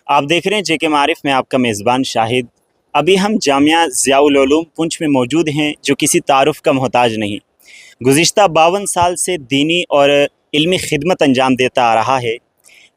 आप देख रहे हैं जेके मारिफ में आपका मेज़बान शाहिद। अभी हम जामिया ज़ियाउल उलूम पुंछ में मौजूद हैं, जो किसी तारुफ का मोहताज नहीं। गुज़िश्ता 52 साल से दीनी और इल्मी खिदमत अंजाम देता आ रहा है।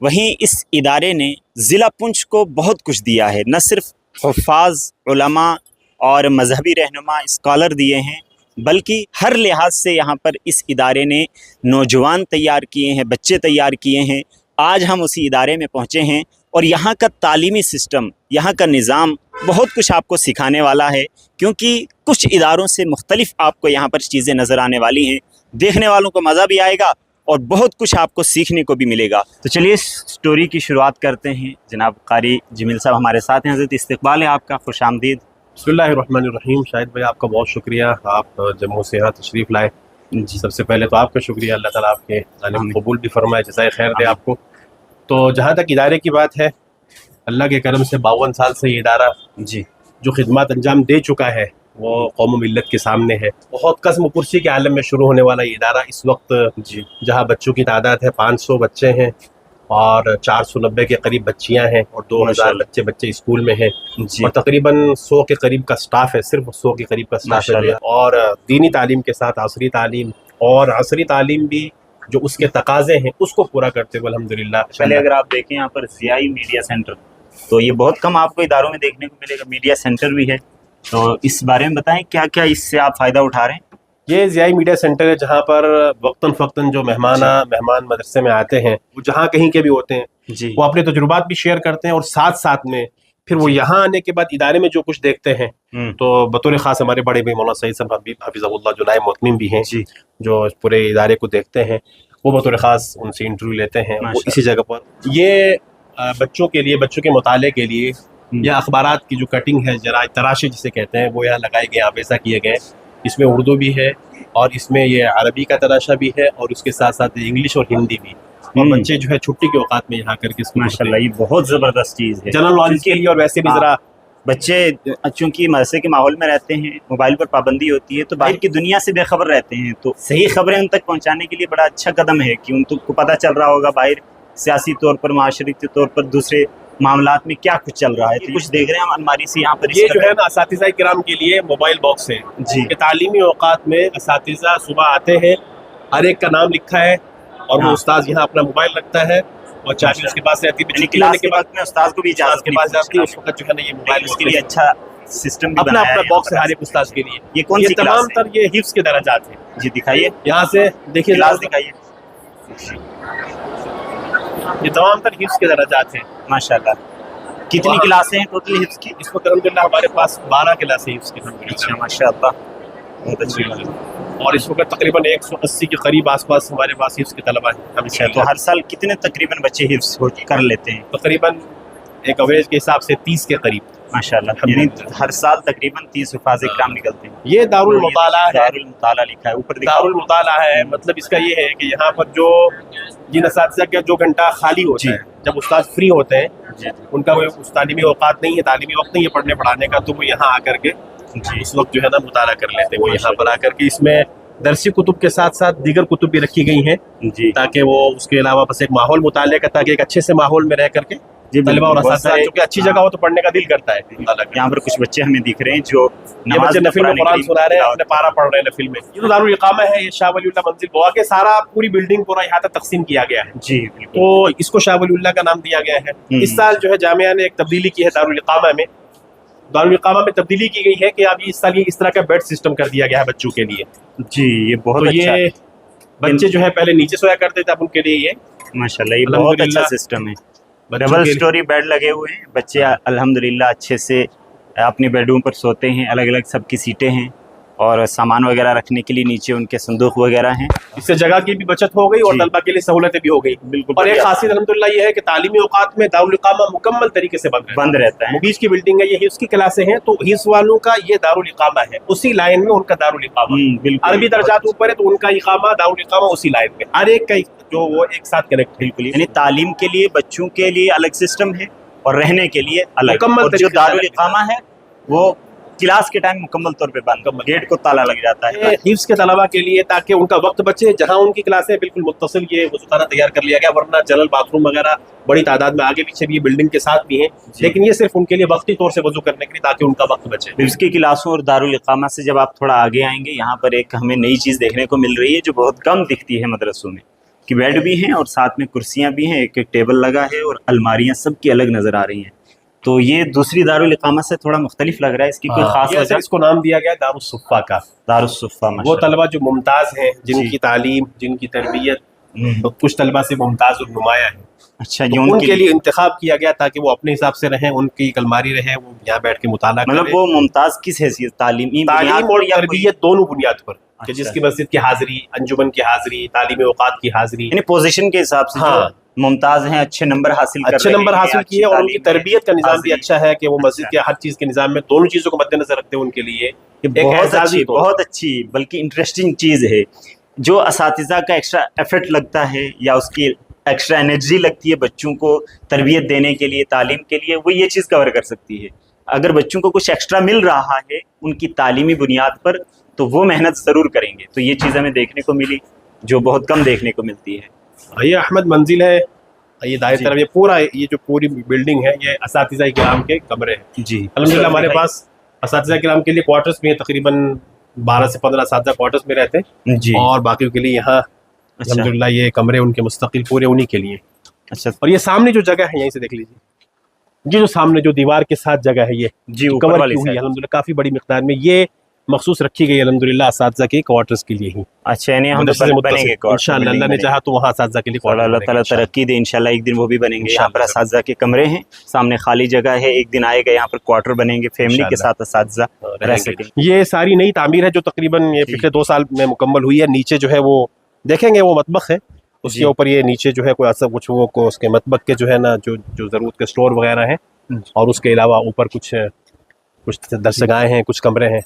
वहीं इस इदारे ने ज़िला पुंछ को बहुत कुछ दिया है, न सिर्फ हुफ़ाज़, उलमा और मजहबी रहनुमा स्कॉलर दिए हैं, बल्कि हर लिहाज से यहाँ पर इस इदारे ने नौजवान तैयार किए हैं, बच्चे तैयार किए हैं। आज हम उसी इदारे में पहुँचे हैं और यहाँ का तालीमी सिस्टम, यहाँ का निज़ाम बहुत कुछ आपको सिखाने वाला है, क्योंकि कुछ इदारों से मुख्तलिफ आपको यहाँ पर चीज़ें नज़र आने वाली हैं। देखने वालों को मज़ा भी आएगा और बहुत कुछ आपको सीखने को भी मिलेगा। तो चलिए स्टोरी की शुरुआत करते हैं। जनाब कारी जमील साहब हमारे साथ हैं। हज़रत इस्तकबाल है आपका, खुश आमदीद। बिस्मिल्लाहिर्रहमानिर्रहीम। शाहिद भाई आपका बहुत शुक्रिया, आप जम्मू से यहाँ तशरीफ़ लाए। सबसे पहले तो आपका शुक्रिया, अल्लाह ताला आपके तालीम कबूल भी फरमाए, जज़ाए खैर दे आपको। तो जहाँ तक इदारे की बात है, अल्लाह के करम से 52 साल से ये इदारा जो खिदमत अंजाम दे चुका है वो कौम मिल्लत के सामने है। बहुत कस्म पुरसी के आलम में शुरू होने वाला ये इदारा इस वक्त जहाँ बच्चों की तादाद है 500 बच्चे हैं और 490 के करीब बच्चियां हैं और 2000 बच्चे स्कूल में हैं और तकरीबन 100 के करीब का स्टाफ है, सिर्फ 100 के करीब का स्टाफ है। और दीनी तालीम के साथ असरी तालीम और असरी तालीम भी जो उसके तकाजे हैं उसको पूरा करते हुए अल्हम्दुलिल्लाह। पहले अगर आप देखें यहाँ पर ज़ियाई मीडिया सेंटर, तो ये बहुत कम आपको इदारों में देखने को मिलेगा। मीडिया सेंटर भी है, तो इस बारे में बताएं क्या क्या इससे आप फ़ायदा उठा रहे हैं। ये ज़ियाई मीडिया सेंटर है जहाँ पर वक्तन फ़क्तन जो मेहमान मदरसे में आते हैं, वो जहाँ कहीं के भी होते हैं, वो अपने तजुर्बात भी शेयर करते हैं और साथ साथ में फिर वो यहाँ आने के बाद इदारे में जो कुछ देखते हैं, तो बतौर ख़ास हमारे बड़े भाई मौलाना सईद साहब हफिज़हुल्लाह जो नायब मोहतमिम भी हैं, जो पूरे इदारे को देखते हैं, वो बतौर ख़ास उनसे इंटरव्यू लेते हैं। वो इसी जगह पर ये बच्चों के लिए, बच्चों के मुताले के लिए या अखबारात की जो कटिंग है, जरा तराशे जिसे कहते हैं, वो यहाँ लगाए गए, आप ऐसा किए गए। इसमें उर्दू भी है और इसमें ये अरबी का तराशा भी है और उसके साथ साथ इंग्लिश और हिंदी भी। और बच्चे जो है छुट्टी के औकात में यहाँ करके माशाल्लाह ये बहुत ज़बरदस्त चीज़ है जनरल नॉलेज के लिए। और वैसे भी ज़रा बच्चे चूँकि मदरसे के माहौल में रहते हैं, मोबाइल पर पाबंदी होती है, तो बाहर की दुनिया से बेखबर रहते हैं, तो सही खबरें उन तक पहुँचाने के लिए बड़ा अच्छा कदम है कि उनको पता चल रहा होगा बाहर सियासी तौर पर, माशरती तौर पर, दूसरे मामलात में क्या कुछ चल रहा है। तो कुछ देख रहे हैं हम अलमारी से यहाँ पर। ये जो है ना असातिज़ा किराम के लिए मोबाइल बॉक्स है जी। तालीमी औकात में असातिज़ा सुबह आते हैं, हर एक का नाम लिखा है और वो उस्ताद यहाँ अपना मोबाइल रखता है और चाबी उसके पास रहती है। क्लास के वक्त में उस्ताद को भी इजाज़त के पास जाती है, उस वक्त जो है ना ये मोबाइल उसके लिए अच्छा सिस्टम अपना बॉक्स है हर एक उस्ताद के लिए। ये कौन सी तमाम तर ये हिफ्ज़ के दर्जात हैं जी। दिखाइए, यहाँ से देखिए, क्लास दिखाइए। ये तमाम तर हिफ्ज़ के दर्जात हैं माशाल्लाह। कितनी क्लासें हैं टोटल हिफ्ज़ की? इसको अल्हम्दुलिल्लाह हमारे पास 12 क्लासें हिफ्ज़ की। अच्छा माशाल्लाह, बहुत अच्छी बात है। और इस वक्त तकरीबन 180 के करीब आसपास हमारे पास हिफ्ज़ के तलबा हैं। अच्छा, तो हर साल कितने तकरीबन बच्चे हिफ्ज़ कर लेते हैं? तकरीबन एक एवरेज के हिसाब से 30 के करीब माशाल्लाह। यानी हर साल तकरीबन 30 हुफ़ाज़ इकराम निकलते हैं। ये दारुल मुताला है, दारुल मुताला लिखा है ऊपर, दारुल मुताला है। मतलब इसका ये है कि यहाँ पर जो जिन असातिज़ा का जो घंटा खाली होता है, जब उस्ताद फ्री होते हैं, उनका वो उस तालीमी औकात नहीं है, तालीमी वक्त नहीं है पढ़ने पढ़ाने का, तो वो यहाँ आकर के उस वक्त जो है ना मुताला कर लेते हैं। वो यहाँ पर आकर के इसमें दरसी कुतुब के साथ साथ दीगर कुतुब भी रखी गई हैं ताकि वो उसके अलावा बस एक माहौल मुताले का, ताकि एक अच्छे से माहौल में रह करके तलबा और असातिज़ा, क्योंकि अच्छी जगह हो तो पढ़ने का दिल करता है। यहाँ पर कुछ बच्चे हमें दिख रहे हैं जो बच्चे नफिल में कुरान सुना रहे हैं, अपने पारा पढ़ रहे हैं नफिल में। ये तो दारुल इकामा है, ये शाह वलीउल्लाह मंजिल गोवा के सारा पूरी बिल्डिंग पूरा यहाँ तक तकसीम किया गया है जी। तो इसको शाह वलीउल्लाह का नाम दिया गया है। इस साल जो है जामिया ने एक तब्दीली की है दारुल इकामा में। दारुल इकामा में तब्दीली की गई है कि अब इस साल ये इस तरह का बेड सिस्टम कर दिया गया है बच्चों के लिए जी। ये बहुत अच्छा है। बच्चे जो है पहले नीचे सोया करते थे, अब उनके लिए ये माशाल्लाह ये बहुत अच्छा सिस्टम है। डबल स्टोरी बेड लगे हुए हैं, बच्चे अल्हम्दुलिल्लाह अच्छे से अपने बेडरूम पर सोते हैं। अलग अलग सबकी सीटें हैं और सामान वगैरह रखने के लिए नीचे उनके संदूक वगैरह हैं। इससे जगह की भी बचत हो गई और तलबा के लिए सहूलतें भी हो गई। बिल्कुल। और एक खासियत अल्हम्दुलिल्लाह ये है कि तालीमी औकात में दारुल इकामा मुकम्मल तरीके से बंद रहता है। मुगीज की बिल्डिंग है, ये हिफ्ज़ की क्लासें हैं, तो हिफ्ज़ वालों का ये दारुल इकामा है, उसी लाइन में उनका दारुल इकामा। अरबी दर्जात ऊपर है तो उनका इकामा दारुल इकामा उसी लाइन में, हर एक का जो वो एक साथ कनेक्ट। बिल्कुल, यानी तालीम के लिए बच्चों के लिए अलग सिस्टम है और रहने के लिए अलग। मुकम्मल जो दारुल इकामा है वो क्लास के टाइम मुकम्मल तौर पे बंद, गेट को ताला लग जाता है। हिफ्स के तलबा के लिए ताकि उनका वक्त बचे, जहाँ उनकी क्लासें बिल्कुल मुत्तसिल, ये वज़ूखाना तैयार कर लिया गया, वरना जनरल बाथरूम वगैरह बड़ी तादाद में आगे पीछे भी बिल्डिंग के साथ भी हैं, लेकिन ये सिर्फ उनके लिए वक्ती तौर से वजू करने के लिए ताकि उनका वक्त बचे। हिफ्स की क्लासों और दारुल इकामा से जब आप थोड़ा आगे आएंगे, यहाँ पर एक हमें नई चीज़ देखने को मिल रही है जो बहुत कम दिखती है मदरसों में, कि बेड भी हैं और साथ में कुर्सियाँ भी हैं, एक एक टेबल लगा है और अलमारियाँ सबकी अलग नज़र आ रही हैं। तो ये दूसरी दारुल इकामा से थोड़ा मुख्तलिफ लग रहा है, इसकी कोई खास वजह? इसको नाम दिया गया दारुस्सुफ़ा का। दारुस्सुफ़ा, वो तलबा जो मुमताज़ हैं, जिनकी तालीम, जिनकी तरबियत तो कुछ तलबा से मुमताज़ और नुमाया है, अच्छा, तो उनके लिए इंतखाब किया गया ताकि वो अपने हिसाब से रहें, उनकी एक अलमारी रहे, वो यहाँ बैठ के मुताला करें। मतलब वो मुमताज़ किस हैसियत, तालीमी तालीम और तरबियत दोनों बुनियाद पर, कि अच्छा। जिसकी मस्जिद की हाजिरी, अंजुमन की हाजिरी, तालीम औकात की हाजिरी, यानी पोजीशन के हिसाब से हाँ, जो मुमताज़ हैं, अच्छे नंबर हासिल कर अच्छे रहे नंबर हैं, हासिल अच्छी किए और उनकी तालीम है, तरबियत का निज़ाम भी हाजिरी। अच्छा है कि वो मस्जिद अच्छा। के हर चीज़ के निज़ाम में दोनों चीज़ों को मद्देनजर रखते हैं उनके लिए। बहुत अच्छी बल्कि इंटरेस्टिंग चीज़ है, जो असातिज़ा का एक्स्ट्रा एफर्ट लगता है या उसकी एक्स्ट्रा एनर्जी लगती है बच्चों को तरबियत देने के लिए, तालीम के लिए, वो ये चीज़ कवर कर सकती है। अगर बच्चों को कुछ एक्स्ट्रा मिल रहा है उनकी तालीमी बुनियाद पर, तो वो मेहनत ज़रूर करेंगे। तो ये चीज़ हमें देखने को मिली जो बहुत कम देखने को मिलती है। ये अहमद मंजिल है, ये दाएं तरफ, ये पूरा, ये जो पूरी बिल्डिंग है, ये असातिज़ा किराम के कमरे हैं जी। अल्हम्दुलिल्लाह। हमारे पास असातिज़ा किराम के लिए क्वार्टर्स भी हैं, तकरीबन 12 से 15 असातिज़ा क्वार्टर्स में रहते हैं जी। और बाकी के लिए यहाँ अल्हम्दुलिल्लाह ये कमरे उनके मुस्तकिल पूरे उन्हीं के लिए। अच्छा, और ये सामने जो जगह है, यहीं से देख लीजिए, ये जो सामने जो दीवार के साथ जगह है, ये जी ऊपर कवर वाली की हुई है साइड। अल्हम्दुलिल्लाह, काफ़ी बड़ी मिक़दार में ये मखसूस रखी गई अल्हम्दुलिल्लाह असातिज़ा के क्वार्टर्स के लिए ही। अच्छा, यानी हम मदरसे से बनेंगे मुत्तसिल, इंशाअल्लाह अल्लाह ने चाहा तो वहाँ असातिज़ा के लिए क्वार्टर अल्लाह ताला बनेंगे तरक्की दे, इंशाल्लाह एक दिन वो भी बनेंगे। यहाँ पर इंशाअल्लाह। असातिज़ा के कमरे हैं, सामने खाली जगह है, एक दिन आएगा यहाँ पर क्वार्टर बनेंगे, फैमिली के साथ असातिज़ा रह सकेंगे। ये सारी नई तामीर है जो तकरीबन ये पिछले 2 साल में मुकम्मल हुई है। नीचे जो है वो देखेंगे, वो मतबख है, उसके ऊपर ये नीचे जो है कोई ऐसा कुछ वो को उसके मतबख के जो है ना, जो जो ज़रूरत के स्टोर वगैरह हैं, और उसके अलावा ऊपर कुछ दरसगाहें हैं, कुछ कमरे हैं।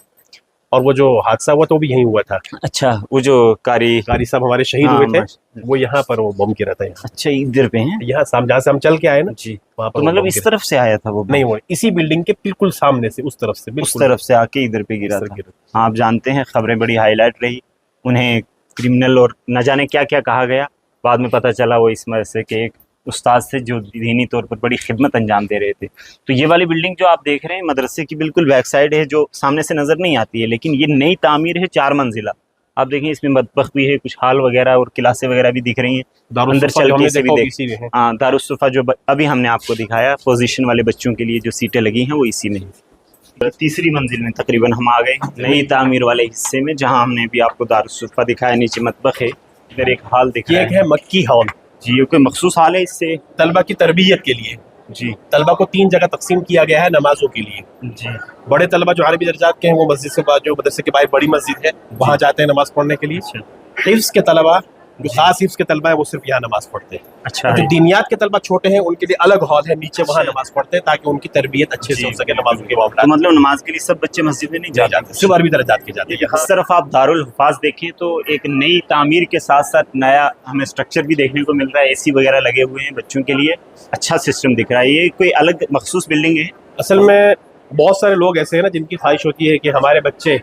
और वो जो हादसा हुआ तो भी यहीं हुआ था। अच्छा, वो जो कारी साहब हमारे शहीद हुए थे, वो यहाँ पर वो बम गिरा था यहाँ। अच्छा, इधर पे हैं यहाँ सामने जहाँ से हम चल के आए ना जी, वहाँ पर तो मतलब इस तरफ से आया था वो? नहीं, वो इसी बिल्डिंग के बिल्कुल सामने से उस तरफ से, उस तरफ से आके इधर पे गिरा था। हाँ, आप जानते हैं खबरें बड़ी हाईलाइट रही, उन्हें क्रिमिनल और न जाने क्या क्या कहा गया, बाद में पता चला वो इस मदरसे के एक उस्ताद से जो दीनी तौर पर बड़ी खिदमत अंजाम दे रहे थे। तो ये वाली बिल्डिंग जो आप देख रहे हैं मदरसे की बिल्कुल बैक साइड है, जो सामने से नज़र नहीं आती है, लेकिन ये नई तामीर है, 4 मंजिला। आप देखें इसमें मतबख भी है, कुछ हाल वगैरह और क्लासें वगैरह भी दिख रही हैं, अंदर चल के इसे भी देख। हाँ, दारुस्सुफ़ा जो अभी हमने आपको दिखाया, पोजीशन वाले बच्चों के लिए जो सीटें लगी हैं वो इसी में है। तीसरी मंजिल में तकरीबन हम आ गए, नई तामीर वाले हिस्से में, जहाँ हमने भी आपको दारुस्सुफ़ा दिखाया। नीचे मतबख है, इधर एक हाल दिखाया है मक्की हॉल जी। ये कोई मखसूस हाल है इससे? तलबा की तरबियत के लिए जी। तलबा को 3 जगह तकसीम किया गया है नमाजों के लिए जी। बड़े तलबा जो अरबी दर्जात के हैं वो मस्जिद से जो मदरसे के बाहर बड़ी मस्जिद है वहाँ जाते हैं नमाज पढ़ने के लिए। हिफ्स के तलबा जो खास हिफ्स के तलबा है वो सिर्फ यहाँ नमाज पढ़ते हैं। अच्छा, जो दीनियात के तलबा छोटे हैं उनके लिए अलग हॉल है, नीचे वहाँ नमाज पढ़ते हैं ताकि उनकी तरबियत अच्छे से हो सके नमाजों के मामला। तो मतलब नमाज के लिए सब बच्चे मस्जिद में नहीं जाते, सिर्फ अरबी दर्जात के जाते हैं। इस तरफ आप दारुल हुफ़ाज़ देखें तो एक नई तामीर के साथ साथ नया हमें स्ट्रक्चर भी देखने को मिल रहा है, AC वगैरह लगे हुए हैं बच्चों के लिए, अच्छा सिस्टम दिख रहा है। ये कोई अलग मखसूस बिल्डिंग है? असल में बहुत सारे लोग ऐसे हैं ना जिनकी ख्वाहिश होती है कि हमारे बच्चे,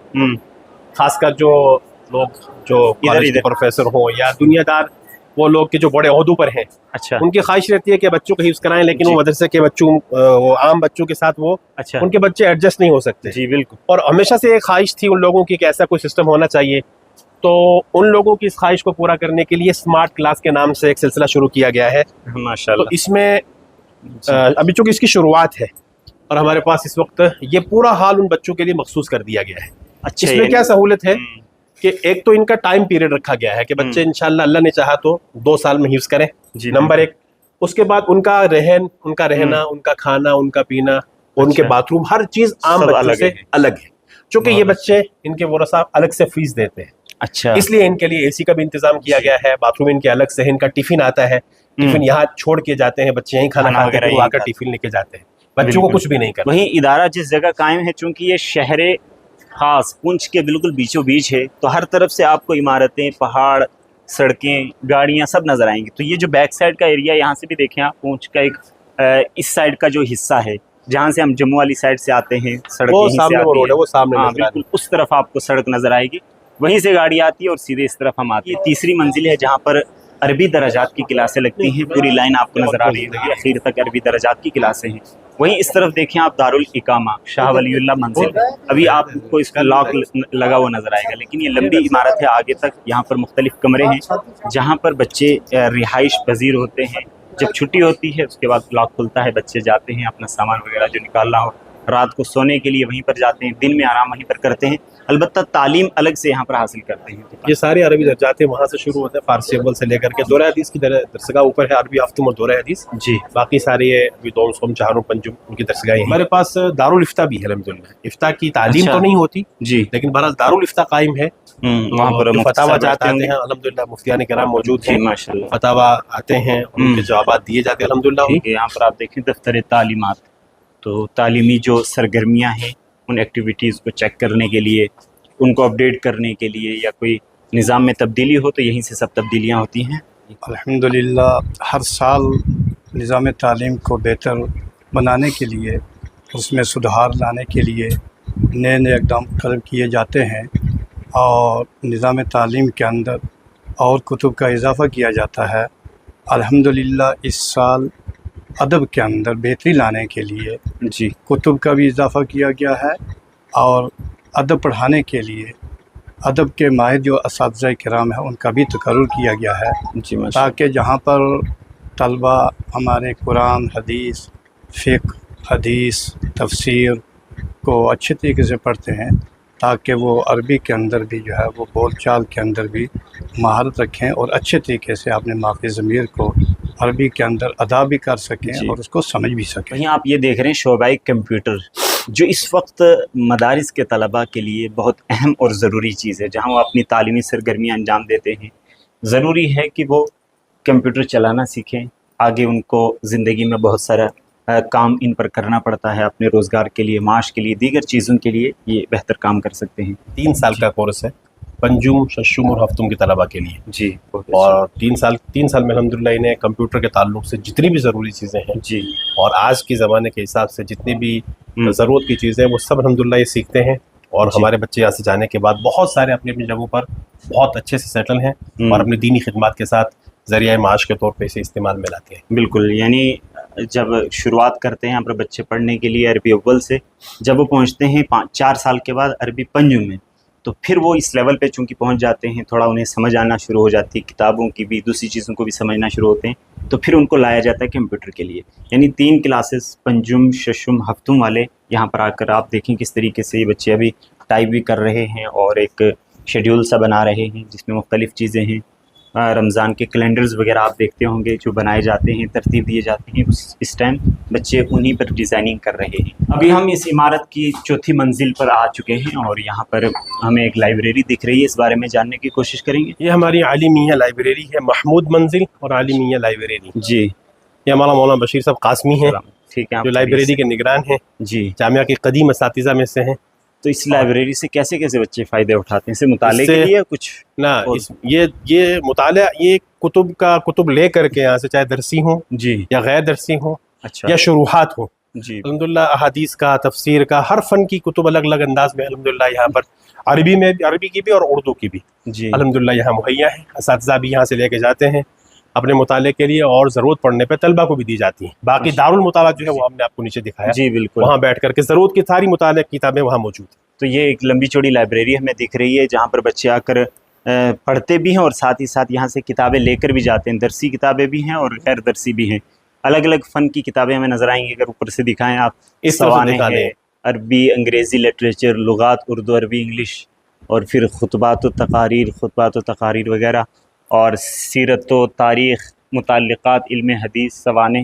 खासकर जो लोग जो कॉलेज के प्रोफेसर हो या दुनियादार, वो लोग के जो बड़े ओहदों पर हैं, अच्छा, उनकी ख्वाहिश रहती है कि बच्चों को हिफ्ज़ कराएं, लेकिन वो मदरसे के बच्चों, वो आम बच्चों के साथ वो अच्छा, उनके बच्चे एडजस्ट नहीं हो सकते। जी बिल्कुल। और हमेशा से एक ख्वाहिश थी उन लोगों की कि ऐसा कोई सिस्टम होना चाहिए। तो उन लोगों की इस ख्वाहिश को पूरा करने के लिए स्मार्ट क्लास के नाम से एक सिलसिला शुरू किया गया है माशाल्लाह। तो इसमें अभी चूँकि इसकी शुरुआत है और हमारे पास इस वक्त ये पूरा हाल उन बच्चों के लिए मखसूस कर दिया गया है। अच्छा, इसमें क्या सहूलत है कि एक तो इनका टाइम पीरियड रखा गया है कि बच्चे इंशाल्लाह अल्लाह ने चाहा तो 2 साल में हिफ्ज़ करें, नंबर 1। उसके बाद उनका रहना, उनका खाना, उनका पीना, उनके बाथरूम, हर चीज़ आम बच्चों से अलग है, चूँकि ये बच्चे इनके वरसा अलग से फीस देते हैं। अच्छा, इसलिए इनके लिए AC का भी इंतजाम किया गया है, बाथरूम इनके अलग से है, इनका टिफिन आता है, टिफिन यहाँ छोड़ के जाते हैं बच्चे, यहीं खाना खाते हैं, आकर टिफिन लेके जाते हैं, बच्चों को कुछ भी नहीं करना। वहीं इदारा जिस जगह कायम है, चूँकि ये शहर खास पुंछ के बिल्कुल बीचों बीच है, तो हर तरफ से आपको इमारतें, पहाड़, सड़कें, गाड़ियाँ सब नज़र आएंगी। तो ये जो बैक साइड का एरिया, यहाँ से भी देखें आप, पुंछ का एक इस साइड का जो हिस्सा है, जहाँ से हम जम्मू वाली साइड से आते हैं, सड़क वो यहीं से सामने वो आती रोड है, वो सामने हाँ नजर आ रही बिल्कुल उस तरफ आपको सड़क नज़र आएगी, वहीं से गाड़ी आती है और सीधे इस तरफ हम आते हैं। ये तीसरी मंजिल है जहाँ पर अरबी दराजात की क्लासें लगती हैं, पूरी लाइन आपको नज़र आ रही होगी, आखिर तक अरबी दराजात की क्लासें हैं। वहीं इस तरफ देखें आप दारुल इकामा शाह वलीउल्लाह मंजिल, अभी आपको इसका लॉक लगा हुआ नज़र आएगा, लेकिन ये लंबी इमारत है, आगे तक यहाँ पर मुख्तलिफ कमरे हैं जहाँ पर बच्चे रिहाइश पजीर होते हैं। जब छुट्टी होती है उसके बाद लॉक खुलता है, बच्चे जाते हैं अपना सामान वगैरह जो निकालना हो, रात को सोने के लिए वहीं पर जाते हैं, दिन में आराम वहीं पर करते हैं, अलबत्ता तालीम अलग से यहाँ पर हासिल करते हैं। ये सारे अरबी दर्जात वहाँ से शुरू होते हैं, फारसी अव्वल से लेकर के दौरा हदीस की दरसगाह ऊपर है, अरबी हफ्तुम और दौरा हदीस जी, बाकी सारी है अभी दो सोम चारों पंजुम उनकी दरसगाहें हैं। हमारे पास दारुल इफ्ता भी है, अल्हम्दुलिल्लाह इफ्ता की तालीम अच्छा। तो नहीं होती जी, लेकिन बहरहाल दारुल इफ्ता कायम है, वहाँ पर जो मुफ्ती फतावा साहब जाते बैठते हैं अल्हम्दुलिल्लाह मुफ्तियान किराम मौजूद जी हैं, माशाल्लाह। फतावा आते हैं और उनके जवाब दिए जाते हैं अल्हम्दुलिल्लाह। ठीक है, यहाँ पर आप देखें दफ्तर तालीमात, तो तालीमी जो सरगर्मियाँ हैं उन एक्टिविटीज़ को चेक करने के लिए, उनको अपडेट करने के लिए, या कोई निज़ाम में तब्दीली हो तो यहीं से सब तब्दीलियाँ होती हैं। अल्हम्दुलिल्लाह हर साल निज़ाम तालीम को बेहतर बनाने के लिए, उसमें सुधार लाने के लिए नए नए इक़दाम कदम किए जाते हैं और निज़ाम तालीम के अंदर और कुतुब का इजाफ़ा किया जाता है। अल्हम्दुलिल्लाह इस साल अदब के अंदर बेहतरी लाने के लिए जी, कुतुब का भी इजाफ़ा किया गया है और अदब पढ़ाने के लिए अदब के माहिर जो असातिज़ा किराम हैं उनका भी तकर्रुर किया गया है, जी माशाल्लाह। ताकि जहाँ पर तलबा हमारे कुरान हदीस फ़िक़्ह हदीस तफसीर को अच्छे तरीके से पढ़ते हैं, ताकि वो अरबी के अंदर भी जो है वो बोल चाल के अंदर भी महारत रखें और अच्छे तरीके से अपने माफ़ी ज़मीर को अरबी के अंदर अदा भी कर सकें और उसको समझ भी सकें। वहीं आप ये देख रहे हैं शोबाई कंप्यूटर, जो इस वक्त मदारिस के तलबा के लिए बहुत अहम और ज़रूरी चीज़ है, जहाँ वो अपनी तालीमी सरगर्मियाँ अंजाम देते हैं। ज़रूरी है कि वो कंप्यूटर चलाना सीखें, आगे उनको ज़िंदगी में बहुत सारा काम इन पर करना पड़ता है, अपने रोज़गार के लिए, माश के लिए, दीगर चीज़ों के लिए ये बेहतर काम कर सकते हैं। 3 साल का कोर्स है पंजुम शशुम और हफ्तुम के तलबा के लिए जी, और 3 साल में अल्हम्दुलिल्लाह इन्हें कंप्यूटर के ताल्लुक से जितनी भी ज़रूरी चीज़ें हैं जी, और आज के ज़माने के हिसाब से जितनी भी ज़रूरत की चीज़ें वो सब अल्हम्दुलिल्लाह ये सीखते हैं और हमारे बच्चे यहाँ से जाने के बाद बहुत सारे अपनी अपनी जगहों पर बहुत अच्छे से सेटल हैं और अपनी दीनी खिदमत के साथ ज़रिया माश के तौर पर इसे इस्तेमाल में लाते हैं। बिल्कुल, यानी जब शुरुआत करते हैं यहाँ पर बच्चे पढ़ने के लिए अरबी अव्वल से, जब वो पहुँचते हैं 4 साल के बाद अरबी पंजुम में, तो फिर वो इस लेवल पे चूँकि पहुँच जाते हैं, थोड़ा उन्हें समझ आना शुरू हो जाती है, किताबों की भी दूसरी चीज़ों को भी समझना शुरू होते हैं, तो फिर उनको लाया जाता है कंप्यूटर के लिए। यानी 3 क्लासेस पंजुम शशुम हफ्तुम वाले यहाँ पर आकर आप देखें किस तरीके से ये बच्चे अभी टाइप भी कर रहे हैं और एक शेड्यूल सा बना रहे हैं जिसमें मुख्तलिफ़ चीज़ें हैं। रमज़ान के कैलेंडर्स वगैरह आप देखते होंगे जो बनाए जाते हैं, तरतीब दिए जाते हैं, इस टाइम बच्चे उन्हीं पर डिज़ाइनिंग कर रहे हैं। अभी हम इस इमारत की 4थी मंजिल पर आ चुके हैं और यहाँ पर हमें एक लाइब्रेरी दिख रही है, इस बारे में जानने की कोशिश करेंगे। ये हमारी आली मियाँ लाइब्रेरी है, महमूद मंजिल और आली मियाँ लाइब्रेरी। जी, ये हमारा मौलाना बशीर साहब कासमी हैं ठीक है, जो लाइब्रेरी के निगरान हैं, जी, जामिया के कदीम असातिज़ा में से हैं। तो इस लाइब्रेरी से कैसे कैसे बच्चे फ़ायदे उठाते हैं? इसे मुताले के लिए कुछ ना ये मुताला, ये कुतुब ले करके यहाँ से, चाहे दरसी हो जी या गैर दरसी हो अच्छा या शुरूहात हो, जी, अल्हम्दुलिल्लाह अहादीस का, तफसीर का, हर फ़न की कुतुब अलग अलग अंदाज में अल्हम्दुलिल्लाह यहाँ पर अरबी की भी और उर्दू की भी जी, अल्हम्दुलिल्लाह यहाँ मुहैया है। असातिज़ा भी यहाँ से लेके जाते हैं अपने मुताले के लिए और ज़रूरत पड़ने पर तलबा को भी दी जाती हैं। बाकी दारुल मुताला जो है वो हमने आपको नीचे दिखाया, जी बिल्कुल, वहाँ बैठ करके ज़रूरत की सारी मुताले किताबें वहाँ मौजूद हैं। तो ये एक लंबी चौड़ी लाइब्रेरी हमें दिख रही है जहाँ पर बच्चे आकर पढ़ते भी हैं और साथ ही साथ यहाँ से किताबें लेकर भी जाते हैं। दरसी किताबें भी हैं और गैर दरसी भी हैं, अलग अलग फ़न की किताबें हमें नज़र आएंगी। अगर ऊपर से दिखाएं आप, इस तरह से सवाने दिखा हैं, दें, अरबी अंग्रेज़ी लिटरेचर, लुगात उर्दू अरबी इंग्लिश, और फिर खुतबात व तकारीर वगैरह, और सीरत व तारीख़, मुताल्लिक़ात, इल्म हदीस, सवाने,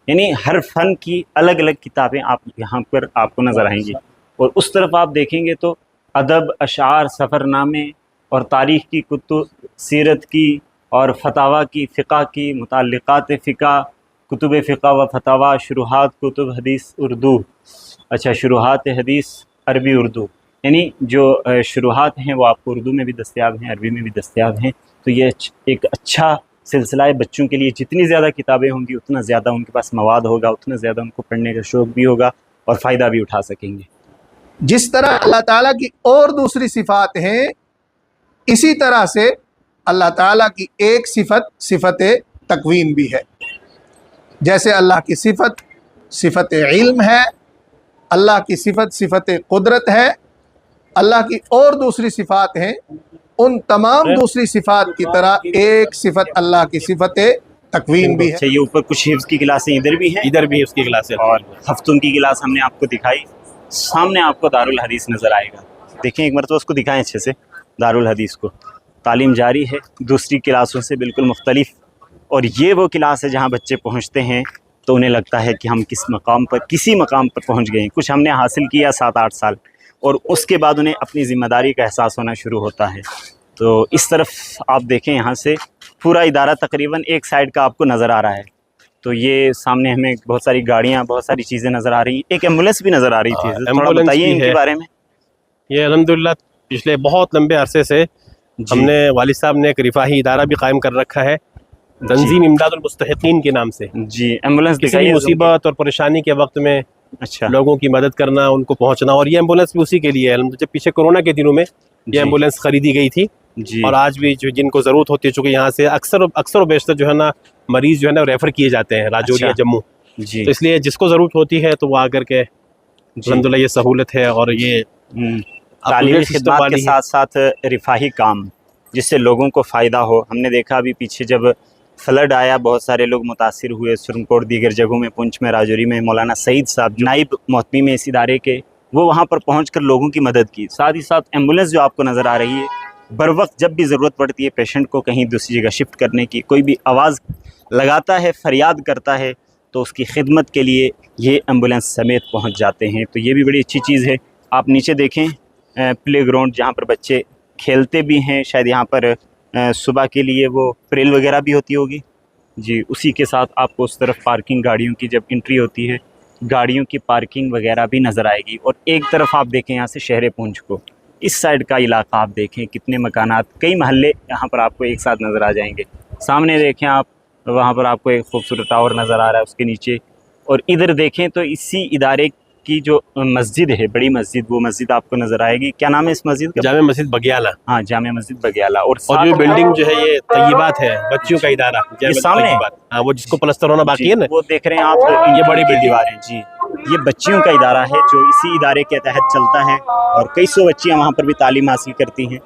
यानी हर फ़न की अलग अलग किताबें आप यहाँ पर आपको नज़र आएंगी। और उस तरफ आप देखेंगे तो अदब, अशार, सफ़रनामे और तारीख़ की कुतुब, सीरत की और फतावा की, फ़िक़ा की, मुताल्लिक़ात फ़िक़ा, कुतुब फ़िक़ा व फतावा, शुरूहात कुतुब हदीस उर्दू, अच्छा शुरूहात हदीस अरबी उर्दू, यानी जो शुरूहात हैं वो आपको उर्दू में भी दस्तयाब हैं, अरबी में भी दस्तयाब हैं। तो ये एक अच्छा सिलसिला है बच्चों के लिए। जितनी ज़्यादा किताबें होंगी उतना ज़्यादा उनके पास मवाद होगा, उतना ज़्यादा उनको पढ़ने का शौक़ भी होगा اور فائدہ بھی اٹھا سکیں گے۔ جس طرح اللہ تعالیٰ کی اور دوسری صفات ہیں، اسی طرح سے اللہ تعالیٰ کی ایک صفت تکوین بھی ہے۔ جیسے اللہ کی صفت علم ہے، اللہ کی صفت قدرت ہے، اللہ کی اور دوسری صفات ہیں، ان تمام دوسری صفات کی طرح ایک صفت اللہ کی صفت تکوین بھی ہے۔ اچھا، یہ اوپر کچھ حفظ کی کلاسیں ادھر بھی ہیں، ادھر بھی اس کی کلاس ہے، اور ہفتوں کی کلاس ہم نے آپ کو دکھائی۔ سامنے آپ کو دارالحدیث نظر آئے گا، دیکھیں ایک مرتبہ اس کو دکھائیں اچھے سے۔ دارالحدیث کو تعلیم جاری ہے، دوسری کلاسوں سے بالکل مختلف، اور یہ وہ کلاس ہے جہاں بچے پہنچتے ہیں تو انہیں لگتا ہے کہ ہم کسی مقام پر پہنچ گئے ہیں، کچھ ہم نے حاصل کیا 7-8 سال، اور اس کے بعد انہیں اپنی ذمہ داری کا احساس ہونا شروع ہوتا ہے۔ تو اس طرف آپ دیکھیں، یہاں سے پورا ادارہ تقریباً ایک سائیڈ کا آپ کو نظر آ رہا ہے۔ تو یہ سامنے ہمیں بہت ساری گاڑیاں، بہت ساری چیزیں نظر آ رہی ہیں، ایک ایمبولینس بھی نظر آ رہی تھی، تھوڑا بتائیے ان کے بارے میں۔ یہ الحمدللہ پچھلے بہت لمبے عرصے سے ہم نے والد صاحب نے ایک رفاہی ادارہ بھی قائم کر رکھا ہے، تنظیم امداد المستحقین کے نام سے۔ جی، ایمبولینس کسی بھی مصیبت اور پریشانی کے وقت میں اچھا لوگوں کی مدد کرنا، ان کو پہنچنا، اور یہ ایمبولینس بھی اسی کے لیے ہے۔ جب پیچھے کورونا کے دنوں میں یہ ایمبولینس خریدی گئی تھی، جی، اور آج بھی جن کو ضرورت ہوتی ہے، چونکہ یہاں سے اکثر و بیشتر جو ہے نا مریض جو ہے نا ریفر کیے جاتے ہیں راجوری یا جموں، جی، تو اس لیے جس کو ضرورت ہوتی ہے تو وہ آ کر کے الحمدللہ یہ سہولت ہے۔ اور یہ تعلیمی خدمات کے ساتھ ساتھ رفاہی کام جس سے لوگوں کو فائدہ ہو۔ ہم نے دیکھا ابھی پیچھے جب فلڈ آیا، بہت سارے لوگ متاثر ہوئے، سرنکوٹ دیگر جگہوں میں، پونچھ میں، راجوری میں۔ مولانا سعید صاحب نائب محتمی میں اس ادارے کے، وہ وہاں پر پہنچ کر لوگوں کی مدد کی۔ ساتھ ہی ساتھ ایمبولینس جو آپ کو نظر آ رہی ہے، بر وقت جب بھی ضرورت پڑتی ہے پیشنٹ کو کہیں دوسری جگہ شفٹ کرنے کی، کوئی بھی آواز لگاتا ہے، فریاد کرتا ہے، تو اس کی خدمت کے لیے یہ ایمبولینس سمیت پہنچ جاتے ہیں۔ تو یہ بھی بڑی اچھی چیز ہے۔ آپ نیچے دیکھیں پلے گراؤنڈ جہاں پر بچے کھیلتے بھی ہیں، شاید یہاں پر صبح کے لیے وہ پریل وغیرہ بھی ہوتی ہوگی، جی، اسی کے ساتھ آپ کو اس طرف پارکنگ، گاڑیوں کی جب انٹری ہوتی ہے گاڑیوں کی پارکنگ وغیرہ بھی نظر آئے گی۔ اور ایک طرف آپ دیکھیں یہاں سے شہر پونچھ کو، اس سائڈ کا علاقہ آپ دیکھیں، کتنے مکانات، کئی محلے یہاں پر آپ کو ایک ساتھ نظر آ جائیں گے۔ سامنے دیکھیں آپ، وہاں پر آپ کو ایک خوبصورت ٹاور نظر آ رہا ہے اس کے نیچے، اور ادھر دیکھیں تو اسی ادارے کی جو مسجد ہے، بڑی مسجد، وہ مسجد آپ کو نظر آئے گی۔ کیا نام ہے اس مسجد کا؟ جامع مسجد بگیالہ۔ ہاں، جامع مسجد بگیالہ۔ اور جو بلڈنگ جو ہے یہ طیبات ہے، بچیوں کا ادارہ یہ سامنے، ہاں، وہ جس کو پلستر ہونا باقی ہے نا، وہ دیکھ رہے ہیں آپ، یہ بڑی دیوار ہے، جی، یہ بچیوں کا ادارہ ہے جو اسی ادارے کے تحت چلتا ہے، اور کئی سو بچیاں وہاں پر بھی تعلیم حاصل کرتی ہیں۔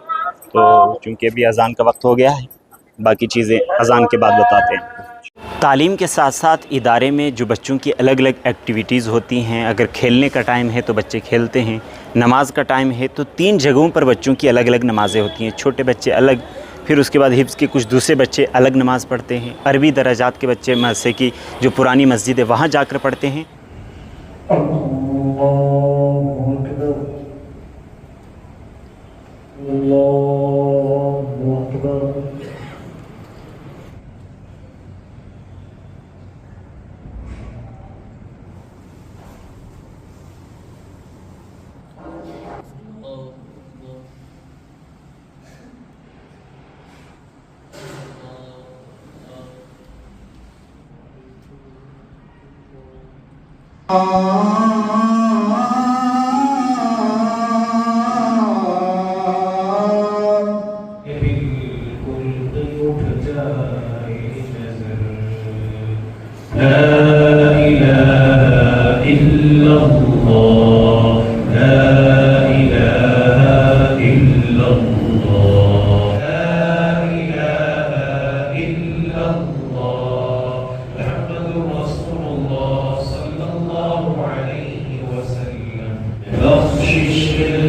تو چونکہ ابھی اذان کا وقت ہو گیا ہے، باقی چیزیں اذان کے بعد بتاتے ہیں۔ تعلیم کے ساتھ ساتھ ادارے میں جو بچوں کی الگ الگ ایکٹیویٹیز ہوتی ہیں، اگر کھیلنے کا ٹائم ہے تو بچے کھیلتے ہیں، نماز کا ٹائم ہے تو 3 جگہوں پر بچوں کی الگ الگ نمازیں ہوتی ہیں۔ چھوٹے بچے الگ، پھر اس کے بعد حفظ کے کچھ دوسرے بچے الگ نماز پڑھتے ہیں، عربی درجات کے بچے مدرسے کی جو پرانی مسجد ہے وہاں جا کر پڑھتے ہیں۔ بخشش